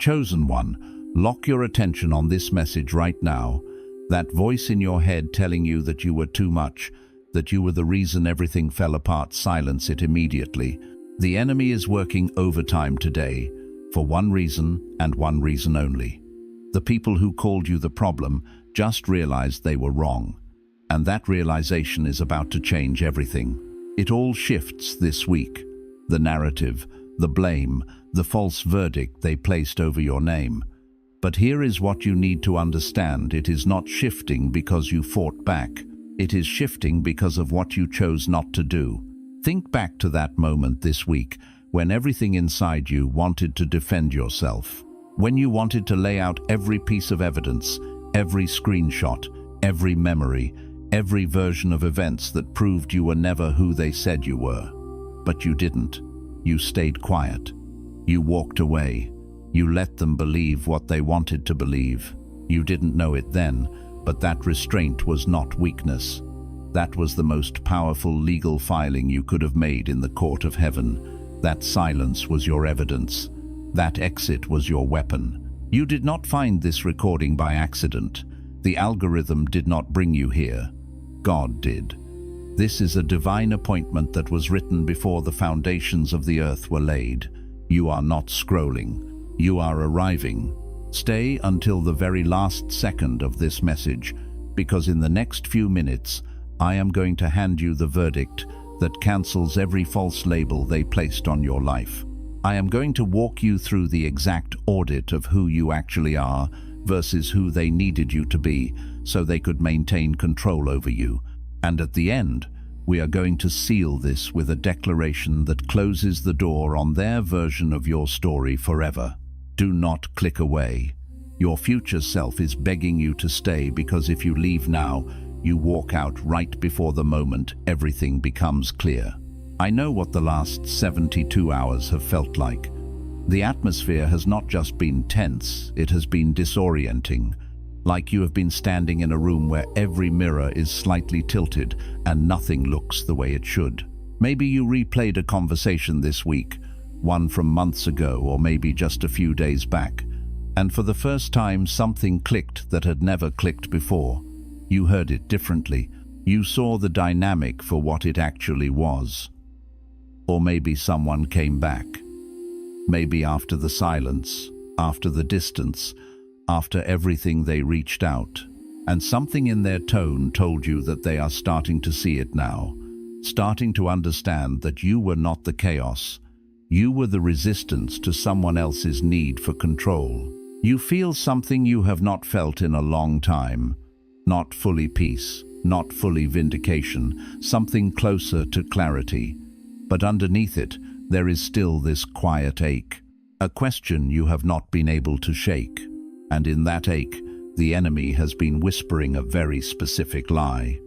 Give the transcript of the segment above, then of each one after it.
chosen one, lock your attention on this message right now. That voice in your head telling you that you were too much, that you were the reason everything fell apart, silence it immediately. The enemy is working overtime today, for one reason and one reason only. The people who called you the problem just realized they were wrong. And that realization is about to change everything. It all shifts this week. The narrative, the blame, the false verdict they placed over your name. But here is what you need to understand. It is not shifting because you fought back. It is shifting because of what you chose not to do. Think back to that moment this week when everything inside you wanted to defend yourself. When you wanted to lay out every piece of evidence, every screenshot, every memory, every version of events that proved you were never who they said you were. But you didn't. You stayed quiet. You walked away. You let them believe what they wanted to believe. You didn't know it then, but that restraint was not weakness. That was the most powerful legal filing you could have made in the court of heaven. That silence was your evidence. That exit was your weapon. You did not find this recording by accident. The algorithm did not bring you here. God did. This is a divine appointment that was written before the foundations of the earth were laid. You are not scrolling. You are arriving. Stay until the very last second of this message, because in the next few minutes, I am going to hand you the verdict that cancels every false label they placed on your life. I am going to walk you through the exact audit of who you actually are versus who they needed you to be so they could maintain control over you. And at the end, we are going to seal this with a declaration that closes the door on their version of your story forever. Do not click away. Your future self is begging you to stay, because if you leave now, you walk out right before the moment everything becomes clear. I know what the last 72 hours have felt like. The atmosphere has not just been tense, it has been disorienting. Like you have been standing in a room where every mirror is slightly tilted and nothing looks the way it should. Maybe you replayed a conversation this week, one from months ago or maybe just a few days back, and for the first time something clicked that had never clicked before. You heard it differently. You saw the dynamic for what it actually was. Or maybe someone came back. Maybe after the silence, after the distance, after everything they reached out, and something in their tone told you that they are starting to see it now, starting to understand that you were not the chaos. You were the resistance to someone else's need for control. You feel something you have not felt in a long time. Not fully peace, not fully vindication, something closer to clarity. But underneath it, there is still this quiet ache, a question you have not been able to shake. And in that ache, the enemy has been whispering a very specific lie.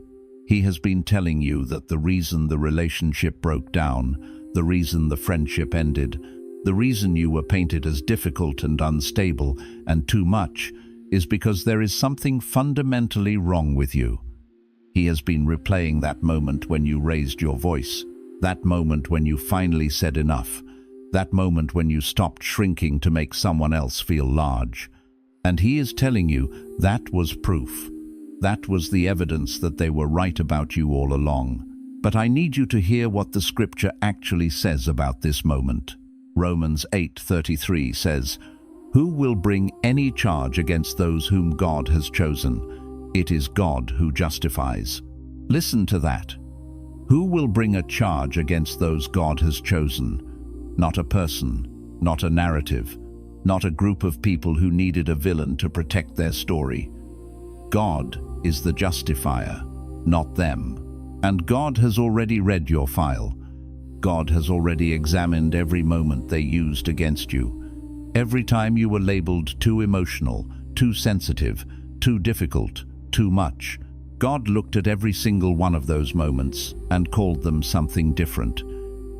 He has been telling you that the reason the relationship broke down, the reason the friendship ended, the reason you were painted as difficult and unstable and too much, is because there is something fundamentally wrong with you. He has been replaying that moment when you raised your voice, that moment when you finally said enough, that moment when you stopped shrinking to make someone else feel large. And he is telling you that was proof. That was the evidence that they were right about you all along. But I need you to hear what the scripture actually says about this moment. Romans 8:33 says, "Who will bring any charge against those whom God has chosen? It is God who justifies." Listen to that. Who will bring a charge against those God has chosen? Not a person, not a narrative, not a group of people who needed a villain to protect their story. God is the justifier, not them. And God has already read your file. God has already examined every moment they used against you. Every time you were labeled too emotional, too sensitive, too difficult, too much, God looked at every single one of those moments and called them something different.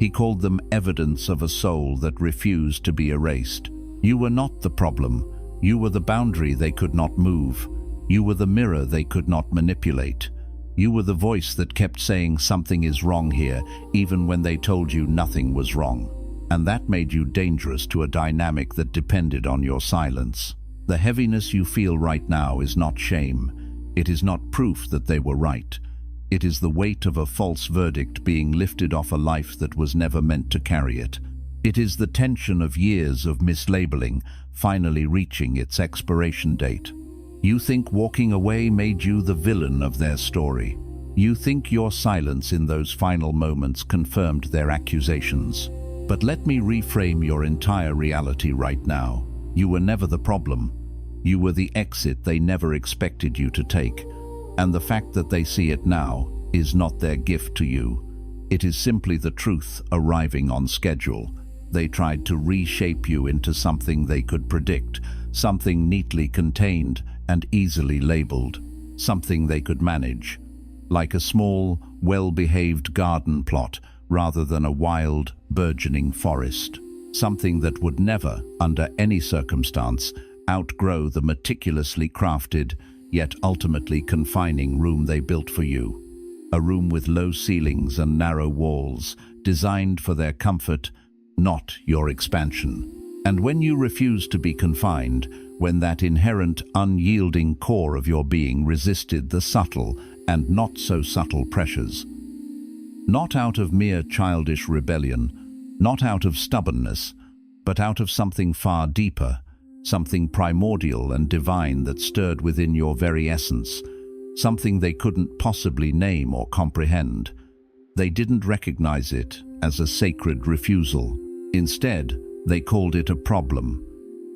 He called them evidence of a soul that refused to be erased. You were not the problem. You were the boundary they could not move. You were the mirror they could not manipulate. You were the voice that kept saying something is wrong here, even when they told you nothing was wrong. and that made you dangerous to a dynamic that depended on your silence. The heaviness you feel right now is not shame. It is not proof that they were right. It is the weight of a false verdict being lifted off a life that was never meant to carry it. It is the tension of years of mislabeling finally reaching its expiration date. You think walking away made you the villain of their story. You think your silence in those final moments confirmed their accusations. But let me reframe your entire reality right now. You were never the problem. You were the exit they never expected you to take. And the fact that they see it now is not their gift to you. It is simply the truth arriving on schedule. They tried to reshape you into something they could predict, something neatly contained and easily labeled, something they could manage, like a small, well-behaved garden plot rather than a wild, burgeoning forest, something that would never, under any circumstance, outgrow the meticulously crafted, yet ultimately confining room they built for you. A room with low ceilings and narrow walls, designed for their comfort, not your expansion. And when you refuse to be confined, when that inherent, unyielding core of your being resisted the subtle and not so subtle pressures, not out of mere childish rebellion, not out of stubbornness, but out of something far deeper, something primordial and divine that stirred within your very essence, something they couldn't possibly name or comprehend. They didn't recognize it as a sacred refusal. Instead, they called it a problem.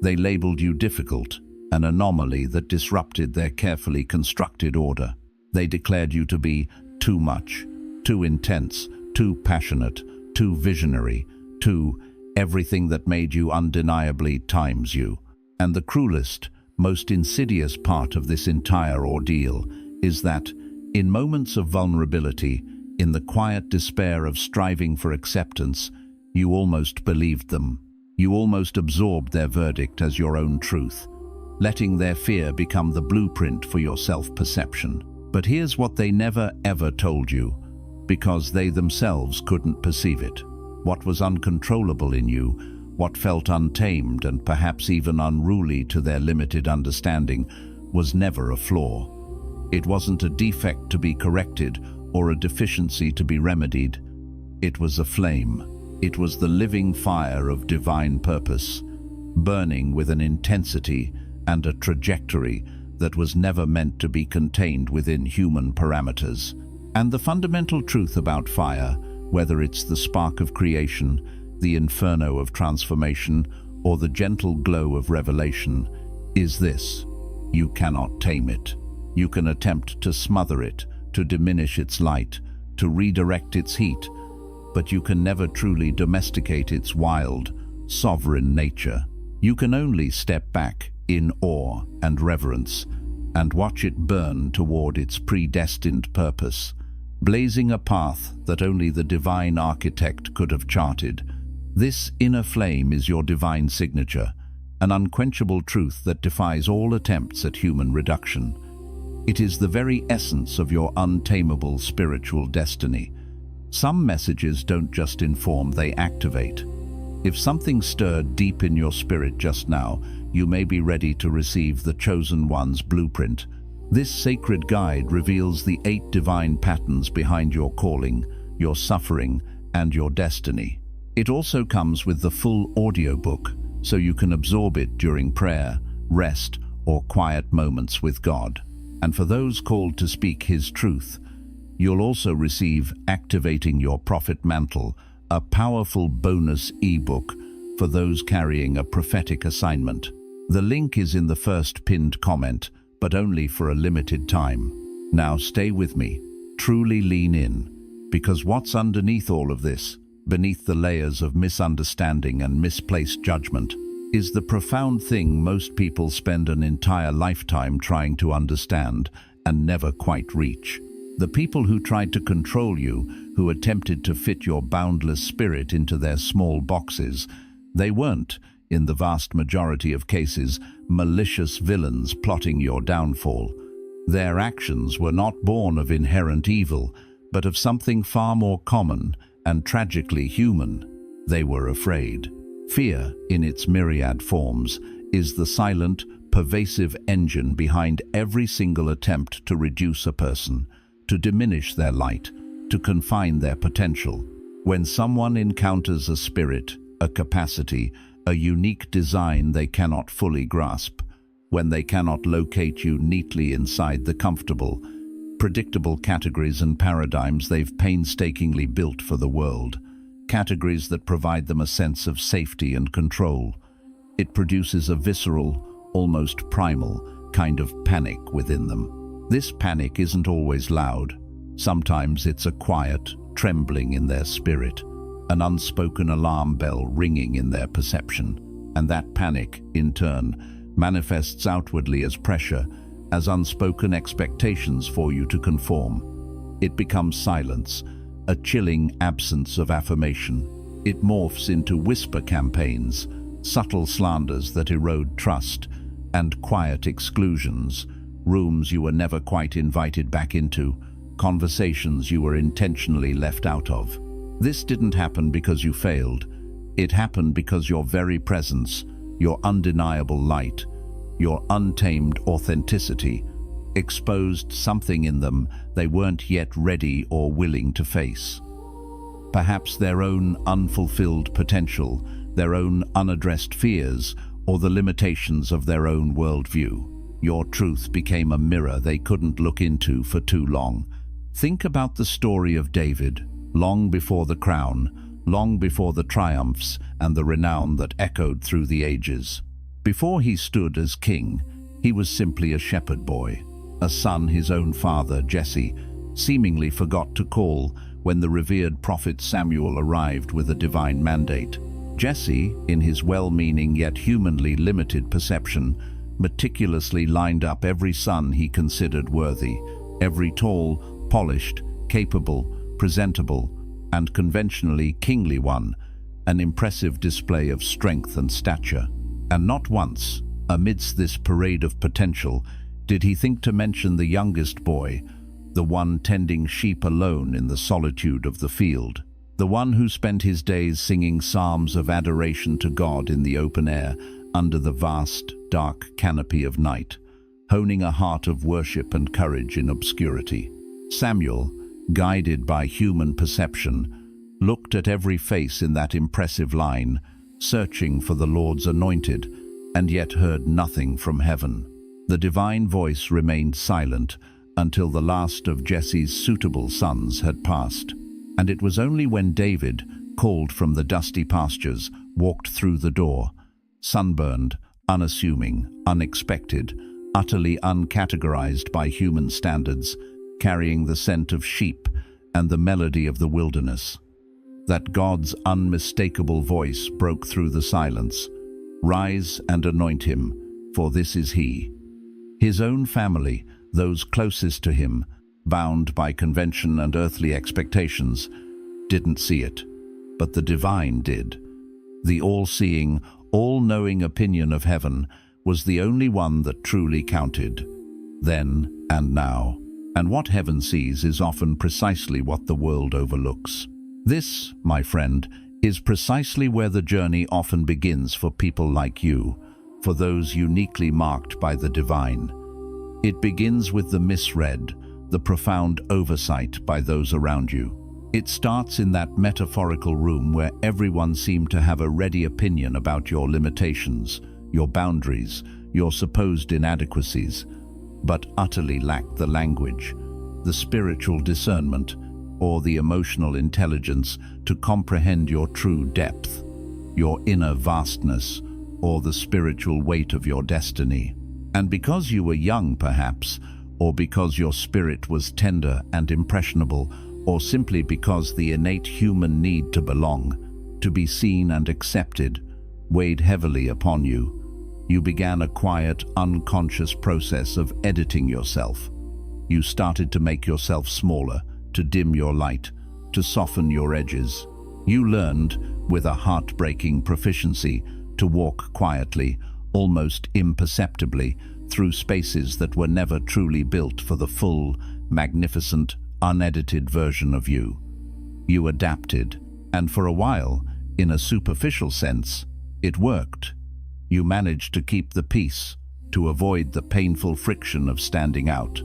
They labeled you difficult, an anomaly that disrupted their carefully constructed order. They declared you to be too much, too intense, too passionate, too visionary, too everything that made you undeniably times you. And the cruelest, most insidious part of this entire ordeal is that, in moments of vulnerability, in the quiet despair of striving for acceptance, you almost believed them. You almost absorbed their verdict as your own truth, letting their fear become the blueprint for your self-perception. But here's what they never ever told you, because they themselves couldn't perceive it. What was uncontrollable in you, what felt untamed and perhaps even unruly to their limited understanding, was never a flaw. It wasn't a defect to be corrected or a deficiency to be remedied. It was a flame. It was the living fire of divine purpose, burning with an intensity and a trajectory that was never meant to be contained within human parameters. And the fundamental truth about fire, whether it's the spark of creation, the inferno of transformation, or the gentle glow of revelation, is this: you cannot tame it. You can attempt to smother it, to diminish its light, to redirect its heat, but you can never truly domesticate its wild, sovereign nature. You can only step back in awe and reverence and watch it burn toward its predestined purpose, blazing a path that only the divine architect could have charted. This inner flame is your divine signature, an unquenchable truth that defies all attempts at human reduction. It is the very essence of your untamable spiritual destiny. Some messages don't just inform, they activate. If something stirred deep in your spirit just now, you may be ready to receive the Chosen One's blueprint. This sacred guide reveals the 8 divine patterns behind your calling, your suffering, and your destiny. It also comes with the full audiobook, so you can absorb it during prayer, rest, or quiet moments with God. And for those called to speak His truth, you'll also receive Activating Your Prophet Mantle, a powerful bonus ebook for those carrying a prophetic assignment. The link is in the first pinned comment, but only for a limited time. Now stay with me, truly lean in, because what's underneath all of this, beneath the layers of misunderstanding and misplaced judgment, is the profound thing most people spend an entire lifetime trying to understand and never quite reach. The people who tried to control you, who attempted to fit your boundless spirit into their small boxes, they weren't, in the vast majority of cases, malicious villains plotting your downfall. Their actions were not born of inherent evil, but of something far more common and tragically human. They were afraid. Fear, in its myriad forms, is the silent, pervasive engine behind every single attempt to reduce a person, to diminish their light, to confine their potential. When someone encounters a spirit, a capacity, a unique design they cannot fully grasp, when they cannot locate you neatly inside the comfortable, predictable categories and paradigms they've painstakingly built for the world, categories that provide them a sense of safety and control, it produces a visceral, almost primal, kind of panic within them. This panic isn't always loud. Sometimes it's a quiet trembling in their spirit, an unspoken alarm bell ringing in their perception. And that panic, in turn, manifests outwardly as pressure, as unspoken expectations for you to conform. It becomes silence, a chilling absence of affirmation. It morphs into whisper campaigns, subtle slanders that erode trust, and quiet exclusions, rooms you were never quite invited back into, conversations you were intentionally left out of. This didn't happen because you failed. It happened because your very presence, your undeniable light, your untamed authenticity, exposed something in them they weren't yet ready or willing to face. Perhaps their own unfulfilled potential, their own unaddressed fears, or the limitations of their own worldview. Your truth became a mirror they couldn't look into for too long. Think about the story of David, long before the crown, long before the triumphs and the renown that echoed through the ages. Before he stood as king, he was simply a shepherd boy, a son his own father, Jesse, seemingly forgot to call when the revered prophet Samuel arrived with a divine mandate. Jesse, in his well-meaning yet humanly limited perception, meticulously lined up every son he considered worthy, every tall, polished, capable, presentable, and conventionally kingly one, an impressive display of strength and stature. And not once, amidst this parade of potential, did he think to mention the youngest boy, the one tending sheep alone in the solitude of the field, the one who spent his days singing psalms of adoration to God in the open air under the vast, dark canopy of night, honing a heart of worship and courage in obscurity. Samuel, guided by human perception, looked at every face in that impressive line, searching for the Lord's anointed, and yet heard nothing from heaven. The divine voice remained silent until the last of Jesse's suitable sons had passed. And it was only when David, called from the dusty pastures, walked through the door, sunburned, unassuming, unexpected, utterly uncategorized by human standards, carrying the scent of sheep and the melody of the wilderness, that God's unmistakable voice broke through the silence. "Rise and anoint him, for this is he." His own family, those closest to him, bound by convention and earthly expectations, didn't see it, but the divine did. The all-seeing, all-knowing opinion of heaven was the only one that truly counted, then and now. And what heaven sees is often precisely what the world overlooks. This, my friend, is precisely where the journey often begins for people like you, for those uniquely marked by the divine. It begins with the misread, the profound oversight by those around you. It starts in that metaphorical room where everyone seemed to have a ready opinion about your limitations, your boundaries, your supposed inadequacies, but utterly lacked the language, the spiritual discernment, or the emotional intelligence to comprehend your true depth, your inner vastness, or the spiritual weight of your destiny. And because you were young, perhaps, or because your spirit was tender and impressionable, or simply because the innate human need to belong, to be seen and accepted, weighed heavily upon you, you began a quiet, unconscious process of editing yourself. You started to make yourself smaller, to dim your light, to soften your edges. You learned, with a heartbreaking proficiency, to walk quietly, almost imperceptibly, through spaces that were never truly built for the full, magnificent, unedited version of you. You adapted, and for a while, In a superficial sense, it worked. You managed to keep the peace, to avoid the painful friction of standing out.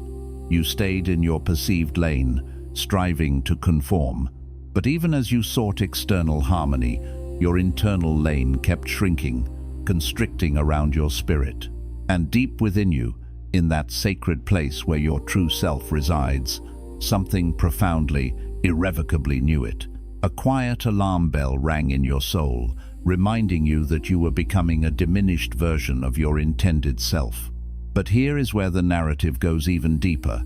You stayed in your perceived lane, striving to conform. But even as you sought external harmony, your internal lane kept shrinking, constricting around your spirit. And deep within you, in that sacred place where your true self resides, something profoundly, irrevocably knew it. A quiet alarm bell rang in your soul, reminding you that you were becoming a diminished version of your intended self. But here is where the narrative goes even deeper,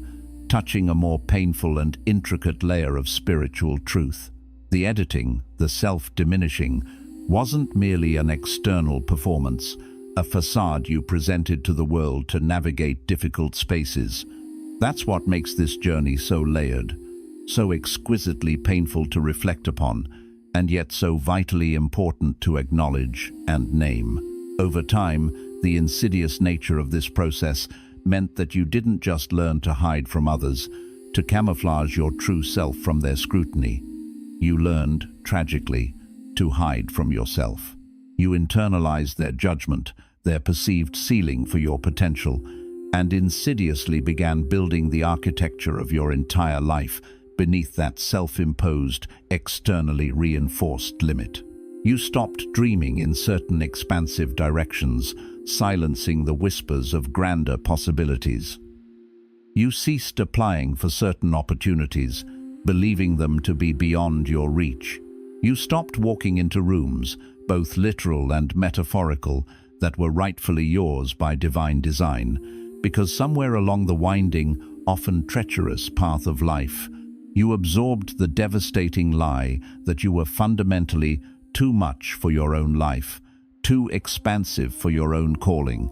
touching a more painful and intricate layer of spiritual truth. The editing, the self-diminishing, wasn't merely an external performance, a facade you presented to the world to navigate difficult spaces. That's what makes this journey so layered, so exquisitely painful to reflect upon, and yet so vitally important to acknowledge and name. Over time, the insidious nature of this process meant that you didn't just learn to hide from others, to camouflage your true self from their scrutiny. You learned, tragically, to hide from yourself. You internalized their judgment, their perceived ceiling for your potential, and insidiously began building the architecture of your entire life beneath that self-imposed, externally reinforced limit. You stopped dreaming in certain expansive directions, silencing the whispers of grander possibilities. You ceased applying for certain opportunities, believing them to be beyond your reach. You stopped walking into rooms, both literal and metaphorical, that were rightfully yours by divine design, because somewhere along the winding, often treacherous path of life, you absorbed the devastating lie that you were fundamentally too much for your own life, too expansive for your own calling,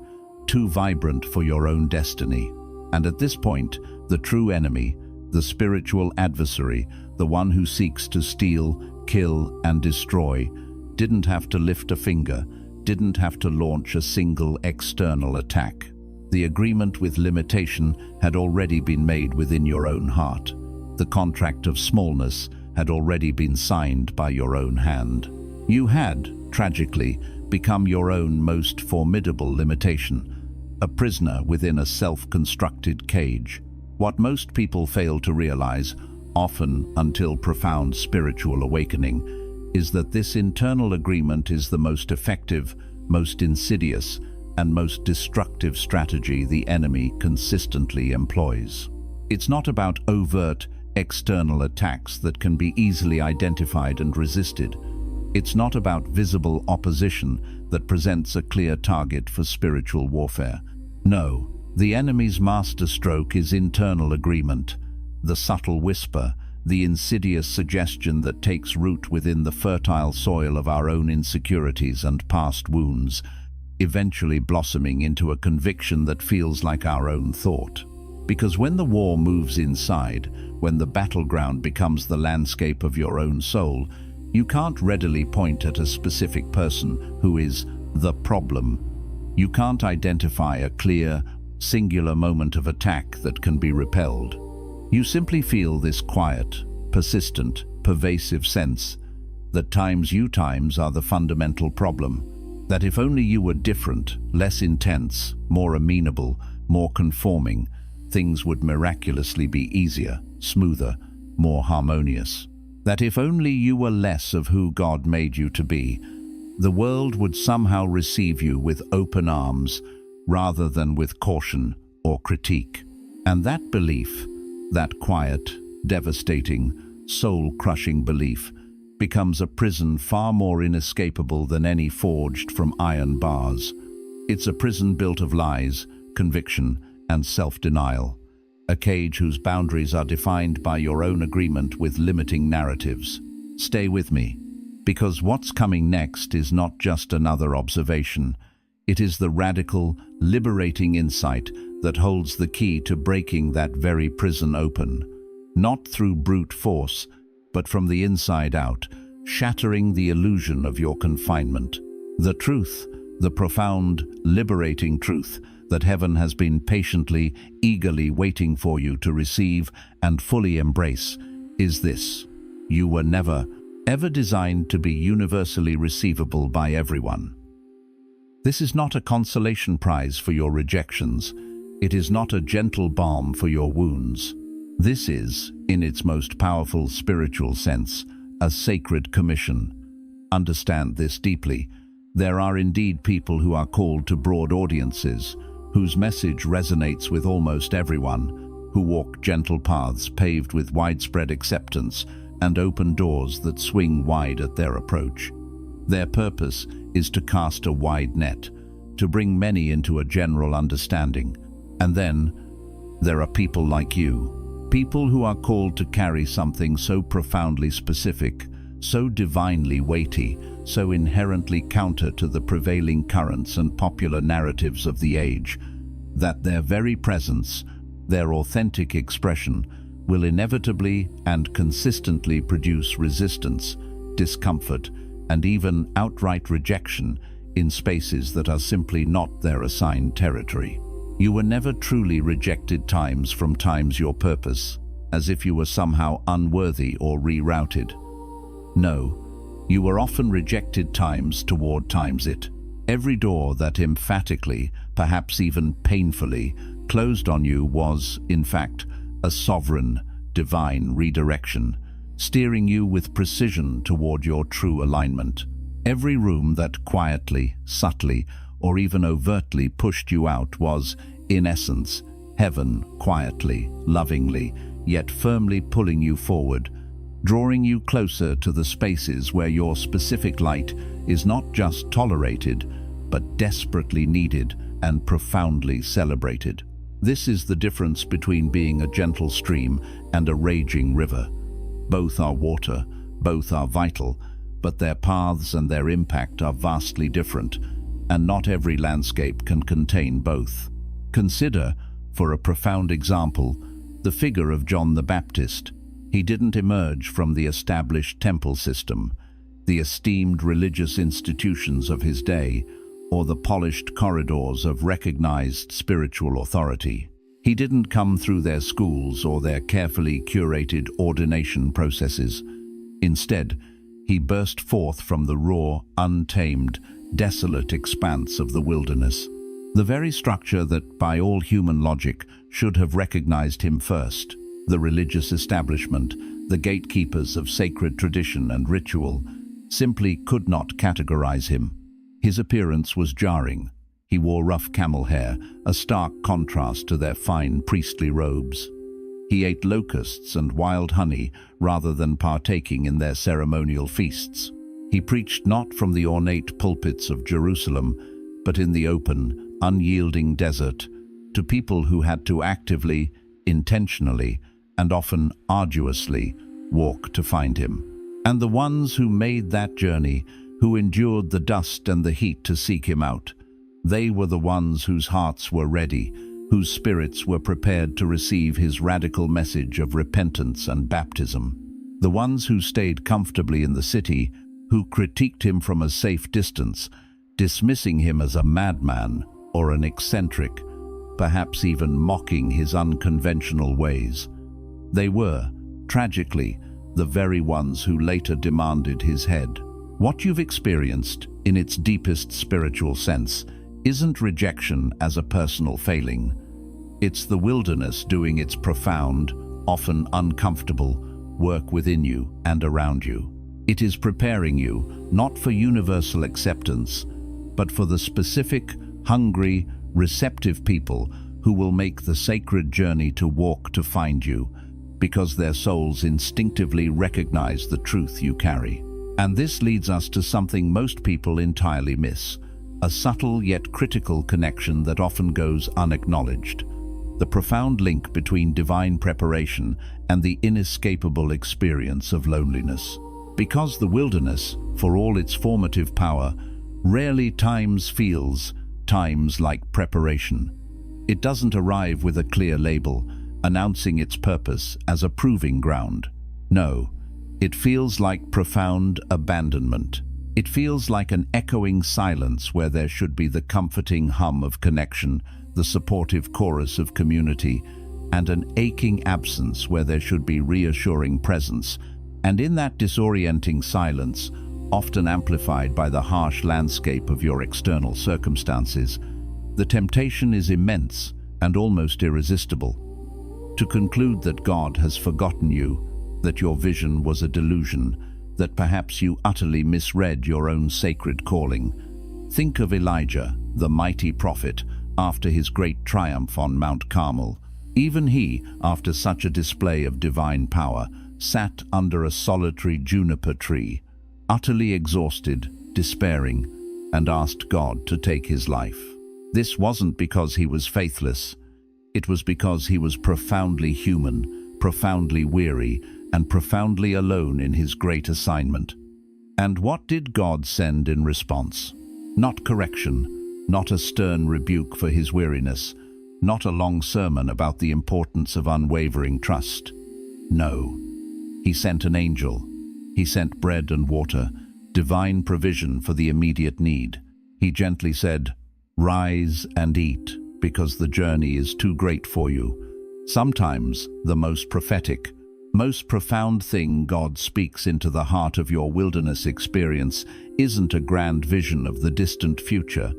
too vibrant for your own destiny. And at this point, the true enemy, the spiritual adversary, the one who seeks to steal, kill, and destroy, didn't have to lift a finger, didn't have to launch a single external attack. The agreement with limitation had already been made within your own heart. The contract of smallness had already been signed by your own hand. You had, tragically, become your own most formidable limitation, a prisoner within a self-constructed cage. What most people fail to realize, often until profound spiritual awakening, is that this internal agreement is the most effective, most insidious, and most destructive strategy the enemy consistently employs. It's not about overt, external attacks that can be easily identified and resisted. It's not about visible opposition that presents a clear target for spiritual warfare. No, the enemy's masterstroke is internal agreement, the subtle whisper, the insidious suggestion that takes root within the fertile soil of our own insecurities and past wounds, eventually blossoming into a conviction that feels like our own thought. Because when the war moves inside, when the battleground becomes the landscape of your own soul, you can't readily point at a specific person who is the problem. You can't identify a clear, singular moment of attack that can be repelled. You simply feel this quiet, persistent, pervasive sense that you are the fundamental problem, that if only you were different, less intense, more amenable, more conforming, things would miraculously be easier, smoother, more harmonious. That if only you were less of who God made you to be, the world would somehow receive you with open arms rather than with caution or critique. And that belief, that quiet, devastating, soul-crushing belief, becomes a prison far more inescapable than any forged from iron bars. It's a prison built of lies, conviction, and self-denial, a cage whose boundaries are defined by your own agreement with limiting narratives. Stay with me, because what's coming next is not just another observation. It is the radical, liberating insight that holds the key to breaking that very prison open, not through brute force, but from the inside out, shattering the illusion of your confinement. The truth, the profound, liberating truth, that heaven has been patiently, eagerly waiting for you to receive and fully embrace, is this: you were never, ever designed to be universally receivable by everyone. This is not a consolation prize for your rejections. It is not a gentle balm for your wounds. This is, in its most powerful spiritual sense, a sacred commission. Understand this deeply. There are indeed people who are called to broad audiences, whose message resonates with almost everyone, who walk gentle paths paved with widespread acceptance and open doors that swing wide at their approach. Their purpose is to cast a wide net, to bring many into a general understanding. And then, there are people like you, people who are called to carry something so profoundly specific, so divinely weighty, so inherently counter to the prevailing currents and popular narratives of the age, that their very presence, their authentic expression, will inevitably and consistently produce resistance, discomfort, and even outright rejection in spaces that are simply not their assigned territory. You were never truly rejected times from times your purpose, as if you were somehow unworthy or rerouted. No, you were often rejected times toward times it. Every door that emphatically, perhaps even painfully, closed on you was, in fact, a sovereign, divine redirection, steering you with precision toward your true alignment. Every room that quietly, subtly, or even overtly pushed you out was, in essence, heaven quietly, lovingly, yet firmly pulling you forward, drawing you closer to the spaces where your specific light is not just tolerated, but desperately needed and profoundly celebrated. This is the difference between being a gentle stream and a raging river. Both are water, both are vital, but their paths and their impact are vastly different, and not every landscape can contain both. Consider, for a profound example, the figure of John the Baptist. He didn't emerge from the established temple system, the esteemed religious institutions of his day, or the polished corridors of recognized spiritual authority. He didn't come through their schools or their carefully curated ordination processes. Instead, he burst forth from the raw, untamed, desolate expanse of the wilderness. The very structure that, by all human logic, should have recognized him first. The religious establishment, the gatekeepers of sacred tradition and ritual, simply could not categorize him. His appearance was jarring. He wore rough camel hair, a stark contrast to their fine priestly robes. He ate locusts and wild honey rather than partaking in their ceremonial feasts. He preached not from the ornate pulpits of Jerusalem, but in the open, unyielding desert, to people who had to actively, intentionally, and often arduously walk to find him. And the ones who made that journey, who endured the dust and the heat to seek him out, they were the ones whose hearts were ready, whose spirits were prepared to receive his radical message of repentance and baptism. The ones who stayed comfortably in the city, who critiqued him from a safe distance, dismissing him as a madman or an eccentric, perhaps even mocking his unconventional ways. They were, tragically, the very ones who later demanded his head. What you've experienced, in its deepest spiritual sense, isn't rejection as a personal failing. It's the wilderness doing its profound, often uncomfortable, work within you and around you. It is preparing you, not for universal acceptance, but for the specific, hungry, receptive people who will make the sacred journey to walk to find you, because their souls instinctively recognize the truth you carry. And this leads us to something most people entirely miss, a subtle yet critical connection that often goes unacknowledged. The profound link between divine preparation and the inescapable experience of loneliness. Because the wilderness, for all its formative power, rarely feels times like preparation. It doesn't arrive with a clear label, announcing its purpose as a proving ground. No, it feels like profound abandonment. It feels like an echoing silence where there should be the comforting hum of connection, the supportive chorus of community, and an aching absence where there should be reassuring presence, And in that disorienting silence, often amplified by the harsh landscape of your external circumstances, the temptation is immense and almost irresistible. To conclude that God has forgotten you, that your vision was a delusion, that perhaps you utterly misread your own sacred calling. Think of Elijah, the mighty prophet, after his great triumph on Mount Carmel. Even he, after such a display of divine power, sat under a solitary juniper tree, utterly exhausted, despairing, and asked God to take his life. This wasn't because he was faithless. It was because he was profoundly human, profoundly weary, and profoundly alone in his great assignment. And what did God send in response? Not correction, not a stern rebuke for his weariness, not a long sermon about the importance of unwavering trust. No, he sent an angel. He sent bread and water, divine provision for the immediate need. He gently said, "Rise and eat, because the journey is too great for you." Sometimes the most prophetic, most profound thing God speaks into the heart of your wilderness experience isn't a grand vision of the distant future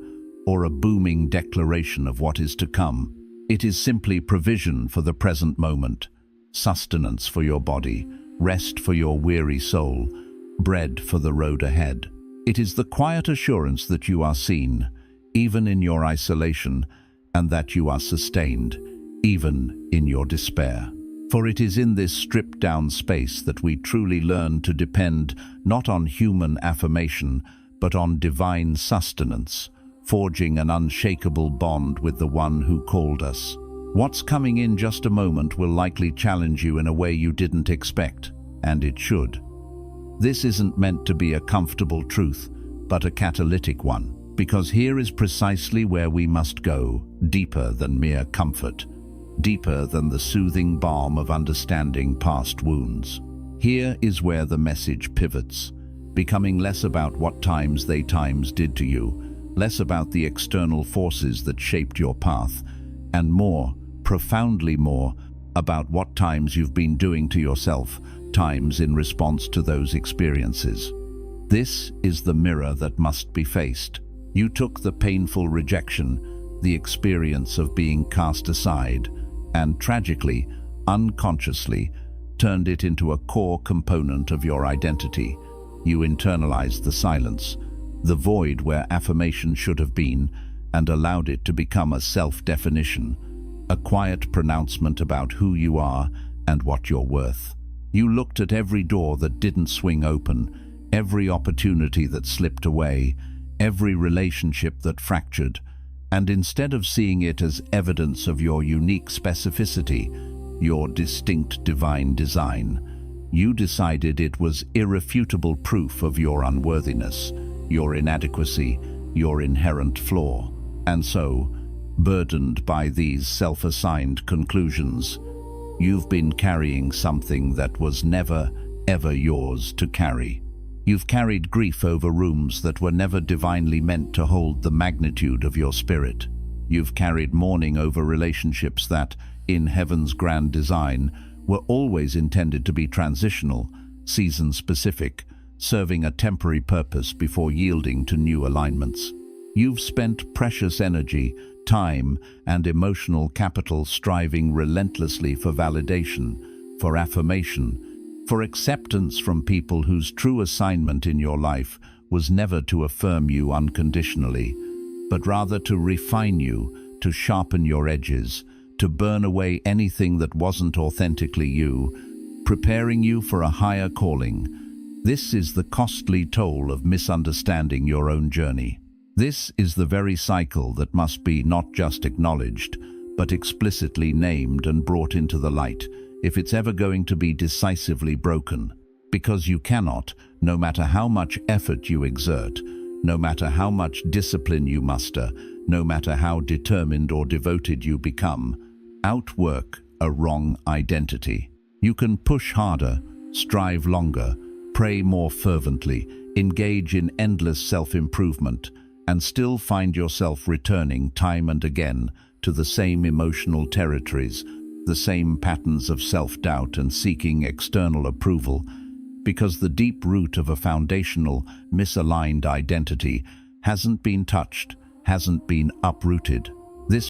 or a booming declaration of what is to come. It is simply provision for the present moment, sustenance for your body, rest for your weary soul, bread for the road ahead. It is the quiet assurance that you are seen, even in your isolation, and that you are sustained, even in your despair. For it is in this stripped-down space that we truly learn to depend not on human affirmation, but on divine sustenance, forging an unshakable bond with the one who called us. What's coming in just a moment will likely challenge you in a way you didn't expect, and it should. This isn't meant to be a comfortable truth, but a catalytic one, because here is precisely where we must go, deeper than mere comfort, deeper than the soothing balm of understanding past wounds. Here is where the message pivots, becoming less about what times did to you, less about the external forces that shaped your path, and more, profoundly more, about what times you've been doing to yourself, times in response to those experiences. This is the mirror that must be faced. You took the painful rejection, the experience of being cast aside, and tragically, unconsciously, turned it into a core component of your identity. You internalized the silence, the void where affirmation should have been, and allowed it to become a self-definition, a quiet pronouncement about who you are and what you're worth. You looked at every door that didn't swing open, every opportunity that slipped away, every relationship that fractured, and instead of seeing it as evidence of your unique specificity, your distinct divine design, you decided it was irrefutable proof of your unworthiness, your inadequacy, your inherent flaw. And so, burdened by these self-assigned conclusions, you've been carrying something that was never, ever yours to carry. You've carried grief over rooms that were never divinely meant to hold the magnitude of your spirit. You've carried mourning over relationships that, in heaven's grand design, were always intended to be transitional, season-specific, serving a temporary purpose before yielding to new alignments. You've spent precious energy, time, and emotional capital striving relentlessly for validation, for affirmation, for acceptance from people whose true assignment in your life was never to affirm you unconditionally, but rather to refine you, to sharpen your edges, to burn away anything that wasn't authentically you, preparing you for a higher calling. This is the costly toll of misunderstanding your own journey. This is the very cycle that must be not just acknowledged, but explicitly named and brought into the light, if it's ever going to be decisively broken. Because you cannot, no matter how much effort you exert, no matter how much discipline you muster, no matter how determined or devoted you become, outwork a wrong identity. You can push harder, strive longer, pray more fervently, engage in endless self-improvement, and still find yourself returning time and again to the same emotional territories, the same patterns of self-doubt and seeking external approval, because the deep root of a foundational, misaligned identity hasn't been touched, hasn't been uprooted. This